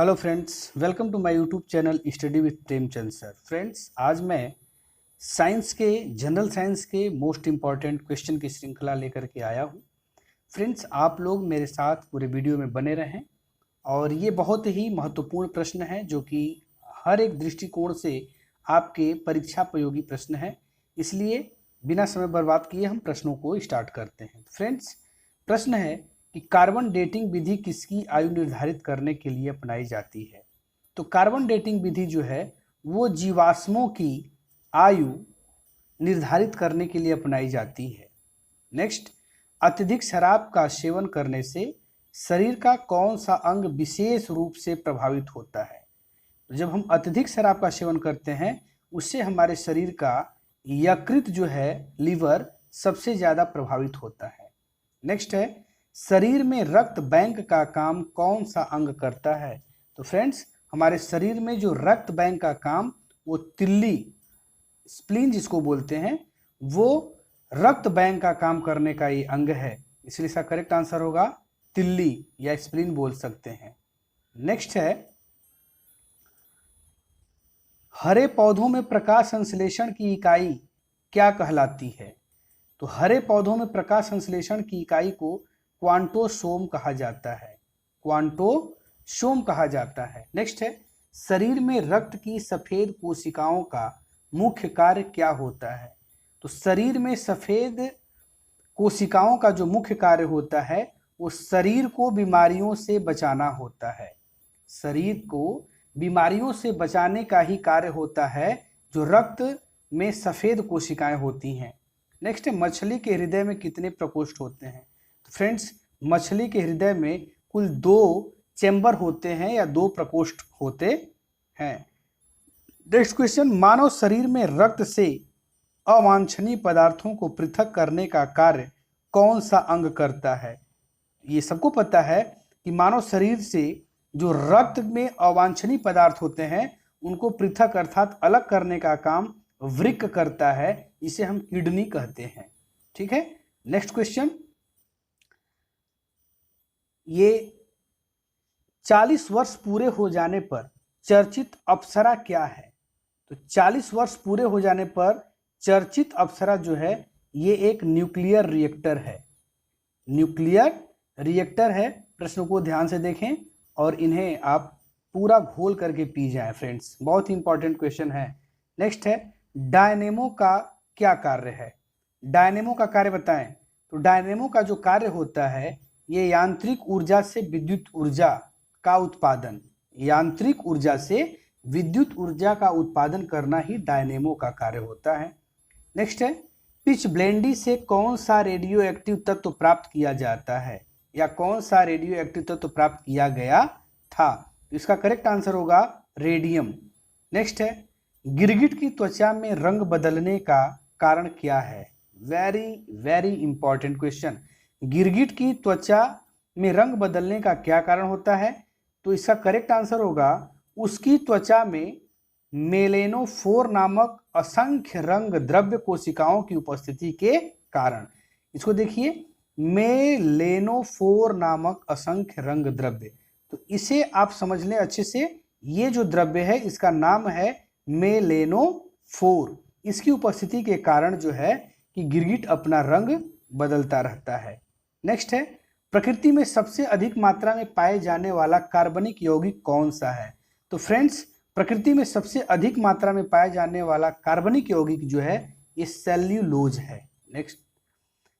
Hello friends, welcome to my YouTube channel study with Premchand sir. Friends, आज मैं science के general science के most important question की श्रृंखला लेकर के आया हूँ। फ्रेंड्स, आप लोग मेरे साथ पूरे वीडियो में बने रहें और ये बहुत ही महत्वपूर्ण प्रश्न है जो कि हर एक दृष्टिकोण से आपके परीक्षापयोगी प्रश्न है। इसलिए बिना समय बर्बाद किए हम प्रश्नों को स्टार्ट करते हैं। फ्रेंड्स, प्रश्न है कि कार्बन डेटिंग विधि किसकी आयु निर्धारित करने के लिए अपनाई जाती है। तो कार्बन डेटिंग विधि जो है वो जीवाश्मों की आयु निर्धारित करने के लिए अपनाई जाती है। नेक्स्ट, अत्यधिक शराब का सेवन करने से शरीर का कौन सा अंग विशेष रूप से प्रभावित होता है। जब हम अत्यधिक शराब का सेवन करते हैं उससे हमारे शरीर का यकृत जो है लीवर सबसे ज़्यादा प्रभावित होता है। नेक्स्ट है, शरीर में रक्त बैंक का काम कौन सा अंग करता है। तो फ्रेंड्स, हमारे शरीर में जो रक्त बैंक का काम वो तिल्ली, स्प्लीन जिसको बोलते हैं, वो रक्त बैंक का काम करने का ये अंग है। इसलिए इसका करेक्ट आंसर होगा तिल्ली या स्प्लीन बोल सकते हैं। नेक्स्ट है, हरे पौधों में प्रकाश संश्लेषण की इकाई क्या कहलाती है। तो हरे पौधों में प्रकाश संश्लेषण की इकाई को क्वांटोसोम कहा जाता है। क्वांटोसोम कहा जाता है। नेक्स्ट है, शरीर में रक्त की सफेद कोशिकाओं का मुख्य कार्य क्या होता है। तो शरीर में सफेद कोशिकाओं का जो मुख्य कार्य होता है वो शरीर को बीमारियों से बचाना होता है। शरीर को बीमारियों से बचाने का ही कार्य होता है जो रक्त में सफेद कोशिकाएं होती हैं। नेक्स्ट है, मछली के हृदय में कितने प्रकोष्ठ होते हैं। तो फ्रेंड्स, मछली के हृदय में कुल 2 चैम्बर होते हैं या 2 प्रकोष्ठ होते हैं। नेक्स्ट क्वेश्चन, मानव शरीर में रक्त से अवांछनीय पदार्थों को पृथक करने का कार्य कौन सा अंग करता है। ये सबको पता है कि मानव शरीर से जो रक्त में अवांछनीय पदार्थ होते हैं उनको पृथक अर्थात अलग करने का काम वृक्क करता है। इसे हम किडनी कहते हैं। ठीक है। नेक्स्ट क्वेश्चन, ये 40 वर्ष पूरे हो जाने पर चर्चित अप्सरा क्या है। तो 40 वर्ष पूरे हो जाने पर चर्चित अप्सरा जो है ये एक न्यूक्लियर रिएक्टर है। न्यूक्लियर रिएक्टर है। प्रश्नों को ध्यान से देखें और इन्हें आप पूरा घोल करके पी जाएं। फ्रेंड्स, बहुत ही इंपॉर्टेंट क्वेश्चन है। नेक्स्ट है, डायनेमो का क्या कार्य है। डायनेमो का कार्य बताएं। तो डायनेमो का जो कार्य होता है ये यांत्रिक ऊर्जा से विद्युत ऊर्जा का उत्पादन, यांत्रिक ऊर्जा से विद्युत ऊर्जा का उत्पादन करना ही डायनेमो का कार्य होता है। नेक्स्ट है, पिच ब्लेंडी से कौन सा रेडियो एक्टिव तत्व प्राप्त किया जाता है या कौन सा रेडियो एक्टिव तत्व प्राप्त किया गया था। तो इसका करेक्ट आंसर होगा रेडियम। नेक्स्ट है, गिरगिट की त्वचा में रंग बदलने का कारण क्या है। Very very important question. गिरगिट की त्वचा में रंग बदलने का क्या कारण होता है। तो इसका करेक्ट आंसर होगा उसकी त्वचा में मेलेनोफोर नामक असंख्य रंग द्रव्य कोशिकाओं की उपस्थिति के कारण। इसको देखिए, मेलेनोफोर नामक असंख्य रंग द्रव्य। तो इसे आप समझ लें अच्छे से। ये जो द्रव्य है इसका नाम है मेलेनोफोर। इसकी उपस्थिति के कारण जो है कि गिरगिट अपना रंग बदलता रहता है। नेक्स्ट है, प्रकृति में सबसे अधिक मात्रा में पाए जाने वाला कार्बनिक यौगिक कौन सा है। तो फ्रेंड्स, प्रकृति में सबसे अधिक मात्रा में पाया जाने वाला कार्बनिक यौगिक जो है ये सेल्यूलोज है। नेक्स्ट,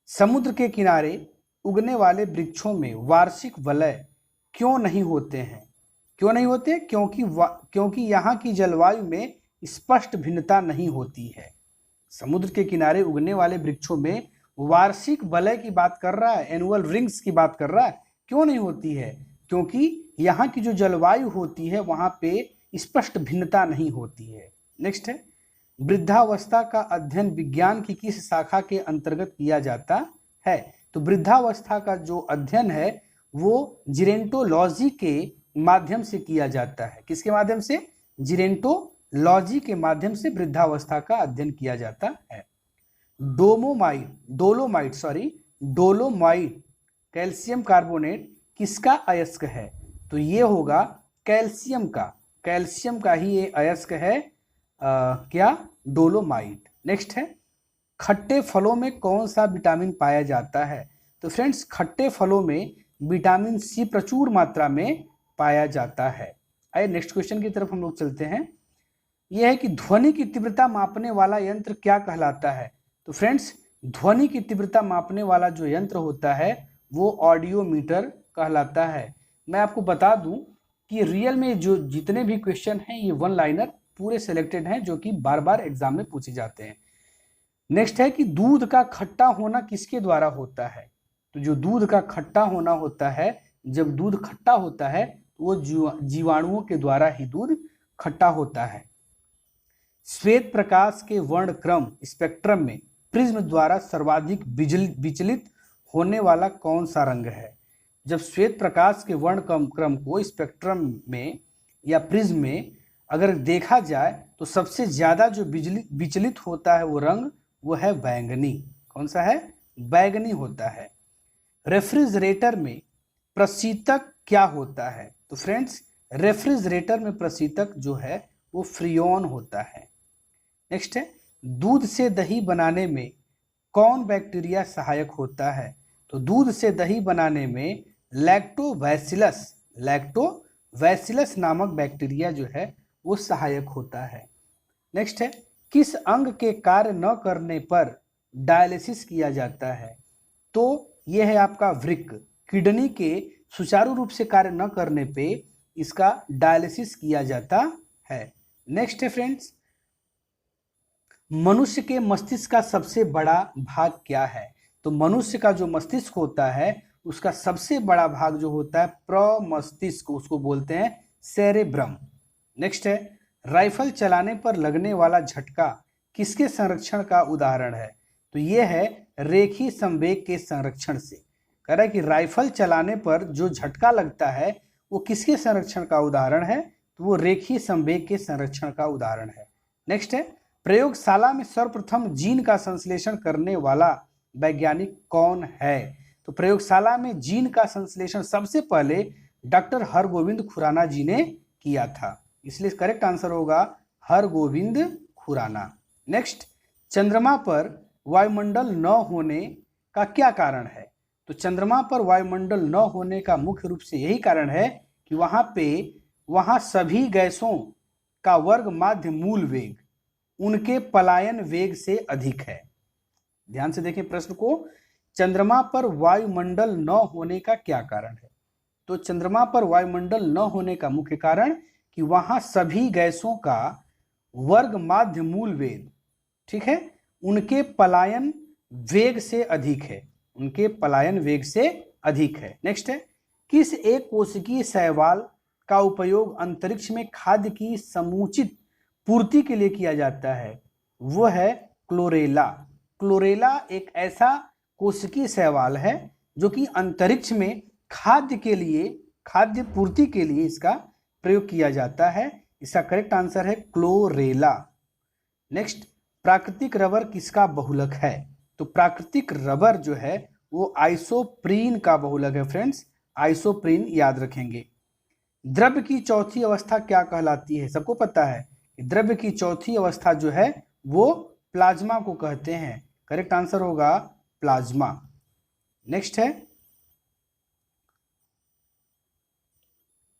समुद्र के किनारे उगने वाले वृक्षों में वार्षिक वलय क्यों नहीं होते हैं। क्यों नहीं होते? क्योंकि यहाँ की जलवायु में स्पष्ट भिन्नता नहीं होती है। समुद्र के किनारे उगने वाले वृक्षों में वार्षिक वलय की बात कर रहा है, एनुअल रिंग्स की बात कर रहा है। क्यों नहीं होती है? क्योंकि यहाँ की जो जलवायु होती है वहाँ पे स्पष्ट भिन्नता नहीं होती है। नेक्स्ट है, वृद्धावस्था का अध्ययन विज्ञान की किस शाखा के अंतर्गत किया जाता है। तो वृद्धावस्था का जो अध्ययन है वो जीरेंटोलॉजी के माध्यम से किया जाता है। किसके माध्यम से? जीरेंटोलॉजी के माध्यम से वृद्धावस्था का अध्ययन किया जाता है। डोलोमाइट कैल्शियम कार्बोनेट किसका अयस्क है। तो ये होगा कैल्शियम का ही ये अयस्क है क्या, डोलोमाइट। नेक्स्ट है खट्टे फलों में कौन सा विटामिन पाया जाता है? तो फ्रेंड्स खट्टे फलों में विटामिन सी प्रचुर मात्रा में पाया जाता है। आइए नेक्स्ट क्वेश्चन की तरफ हम लोग चलते हैं। यह है कि ध्वनि की तीव्रता मापने वाला यंत्र क्या कहलाता है? तो फ्रेंड्स ध्वनि की तीव्रता मापने वाला जो यंत्र होता है वो ऑडियोमीटर कहलाता है। मैं आपको बता दूं कि रियल में जो जितने भी क्वेश्चन हैं ये वन लाइनर पूरे सिलेक्टेड हैं जो कि बार बार एग्जाम में पूछे जाते हैं। नेक्स्ट है कि दूध का खट्टा होना किसके द्वारा होता है? तो जो दूध का खट्टा होना होता है, जब दूध खट्टा होता है तो वो जीवाणुओं के द्वारा ही दूध खट्टा होता है। श्वेत प्रकाश के वर्ण क्रम स्पेक्ट्रम में प्रिज्म द्वारा सर्वाधिक विचलित होने वाला कौन सा रंग है? जब श्वेत प्रकाश के वर्ण क्रम को स्पेक्ट्रम में या प्रिज्म में अगर देखा जाए तो सबसे ज्यादा जो विचलित होता है वो रंग वो है बैंगनी। कौन सा है? बैंगनी होता है। रेफ्रिजरेटर में प्रशीतक क्या होता है? तो फ्रेंड्स रेफ्रिजरेटर में प्रशीतक जो है वो फ्रियोन होता है। नेक्स्ट है दूध से दही बनाने में कौन बैक्टीरिया सहायक होता है? तो दूध से दही बनाने में लैक्टोबैसिलस नामक बैक्टीरिया जो है वो सहायक होता है। नेक्स्ट है किस अंग के कार्य न करने पर डायलिसिस किया जाता है? तो यह है आपका वृक्क। किडनी के सुचारू रूप से कार्य न करने पे इसका डायलिसिस किया जाता है। नेक्स्ट है फ्रेंड्स मनुष्य के मस्तिष्क का सबसे बड़ा भाग क्या है? तो मनुष्य का जो मस्तिष्क होता है उसका सबसे बड़ा भाग जो होता है प्रमस्तिष्क, उसको बोलते हैं सेरेब्रम। नेक्स्ट है राइफल चलाने पर लगने वाला झटका किसके संरक्षण का उदाहरण है? तो यह है रेखीय संवेग के संरक्षण से। कह रहा है कि राइफल चलाने पर जो झटका लगता है वो किसके संरक्षण का उदाहरण है? तो वो रेखीय संवेग के संरक्षण का उदाहरण है। नेक्स्ट है प्रयोगशाला में सर्वप्रथम जीन का संश्लेषण करने वाला वैज्ञानिक कौन है? तो प्रयोगशाला में जीन का संश्लेषण सबसे पहले डॉक्टर हरगोविंद खुराना जी ने किया था, इसलिए करेक्ट आंसर होगा हरगोविंद खुराना। नेक्स्ट चंद्रमा पर वायुमंडल न होने का क्या कारण है? तो चंद्रमा पर वायुमंडल न होने का मुख्य रूप से यही कारण है कि वहां सभी गैसों का वर्ग माध्य मूल वेग उनके पलायन वेग से अधिक है। ध्यान से देखें प्रश्न को, चंद्रमा पर वायुमंडल न होने का क्या कारण है? तो चंद्रमा पर वायुमंडल न होने का मुख्य कारण कि वहां सभी गैसों का वर्ग माध्य मूल वेग, ठीक है, उनके पलायन वेग से अधिक है, उनके पलायन वेग से अधिक है। नेक्स्ट है किस एक कोशिकीय शैवाल का उपयोग अंतरिक्ष में खाद्य की समुचित पूर्ति के लिए किया जाता है? वो है क्लोरेला। क्लोरेला एक ऐसा कोशिकीय शैवाल है जो कि अंतरिक्ष में खाद्य पूर्ति के लिए इसका प्रयोग किया जाता है। इसका करेक्ट आंसर है क्लोरेला। नेक्स्ट प्राकृतिक रबर किसका बहुलक है? तो प्राकृतिक रबर जो है वो आइसोप्रीन का बहुलक है। फ्रेंड्स आइसोप्रीन याद रखेंगे। द्रव्य की चौथी अवस्था क्या कहलाती है? सबको पता है कि द्रव्य की चौथी अवस्था जो है वो प्लाज्मा को कहते हैं। करेक्ट आंसर होगा प्लाज्मा। नेक्स्ट है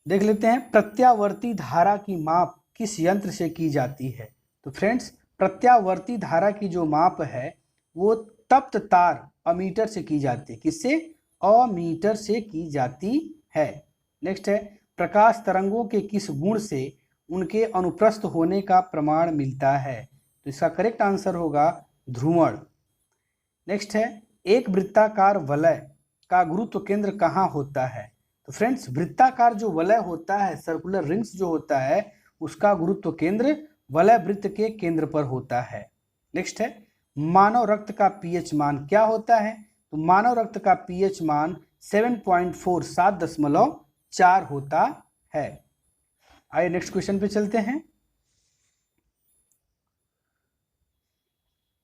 देख लेते हैं प्रत्यावर्ती धारा की माप किस यंत्र से की जाती है? तो फ्रेंड्स प्रत्यावर्ती धारा की जो माप है वो तप्त तार अमीटर से की जाती है। किससे? अमीटर से की जाती है। नेक्स्ट है प्रकाश तरंगों के किस गुण से उनके अनुप्रस्थ होने का प्रमाण मिलता है? तो इसका करेक्ट आंसर होगा ध्रुवण। नेक्स्ट है एक वृत्ताकार वलय का गुरुत्व केंद्र कहाँ होता है? तो फ्रेंड्स वृत्ताकार जो वलय होता है, सर्कुलर रिंग्स जो होता है, उसका गुरुत्व केंद्र वलय वृत्त के केंद्र पर होता है। नेक्स्ट है मानव रक्त का पीएच मान क्या होता है? तो मानव रक्त का पीएच मान 7.4 7.4 होता है। आइए नेक्स्ट क्वेश्चन पे चलते हैं।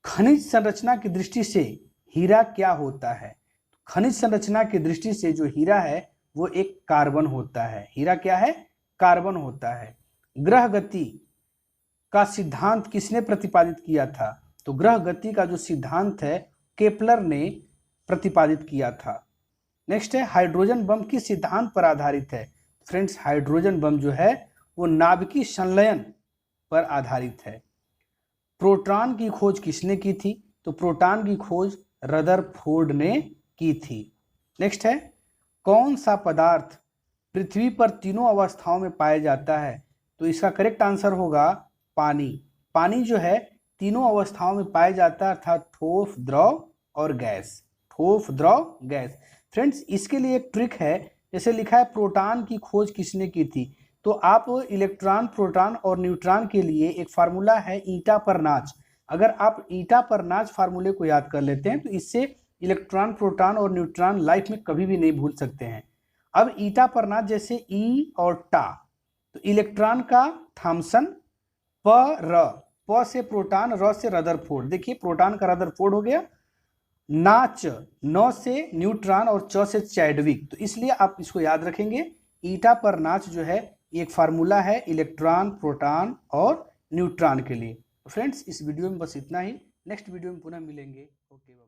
खनिज संरचना की दृष्टि से हीरा क्या होता है? खनिज संरचना की दृष्टि से जो हीरा है वो एक कार्बन होता है। हीरा क्या है? कार्बन होता है। ग्रह गति का सिद्धांत किसने प्रतिपादित किया था? तो ग्रह गति का जो सिद्धांत है केपलर ने प्रतिपादित किया था। नेक्स्ट है हाइड्रोजन बम किस सिद्धांत पर आधारित है? फ्रेंड्स हाइड्रोजन बम जो है वो नाभिकीय संलयन पर आधारित है। प्रोटॉन की खोज किसने की थी? तो प्रोटॉन की खोज रदरफोर्ड ने की थी। नेक्स्ट है कौन सा पदार्थ पृथ्वी पर तीनों अवस्थाओं में पाया जाता है? तो इसका करेक्ट आंसर होगा पानी। पानी जो है तीनों अवस्थाओं में पाया जाता है, अर्थात ठोस, द्रव और गैस। ठोस, द्रव, गैस। फ्रेंड्स इसके लिए एक ट्रिक है, जैसे लिखा है प्रोटॉन की खोज किसने की थी, तो आप इलेक्ट्रॉन, प्रोटॉन और न्यूट्रॉन के लिए एक फार्मूला है ईटा पर नाच। अगर आप ईटा पर नाच फार्मूले को याद कर लेते हैं तो इससे इलेक्ट्रॉन, प्रोटॉन और न्यूट्रॉन लाइफ में कभी भी नहीं भूल सकते हैं। अब ईटा पर नाच जैसे ई और टा, तो इलेक्ट्रॉन का थॉमसन, प से प्रोटॉन, र से रदरफोर्ड। देखिए प्रोटॉन का रदरफोर्ड हो गया, नाच न से न्यूट्रॉन और च से चैडविक। तो इसलिए आप इसको याद रखेंगे, ईटा पर नाच जो है एक फार्मूला है इलेक्ट्रॉन, प्रोटॉन और न्यूट्रॉन के लिए। फ्रेंड्स इस वीडियो में बस इतना ही। नेक्स्ट वीडियो में पुनः मिलेंगे। ओके।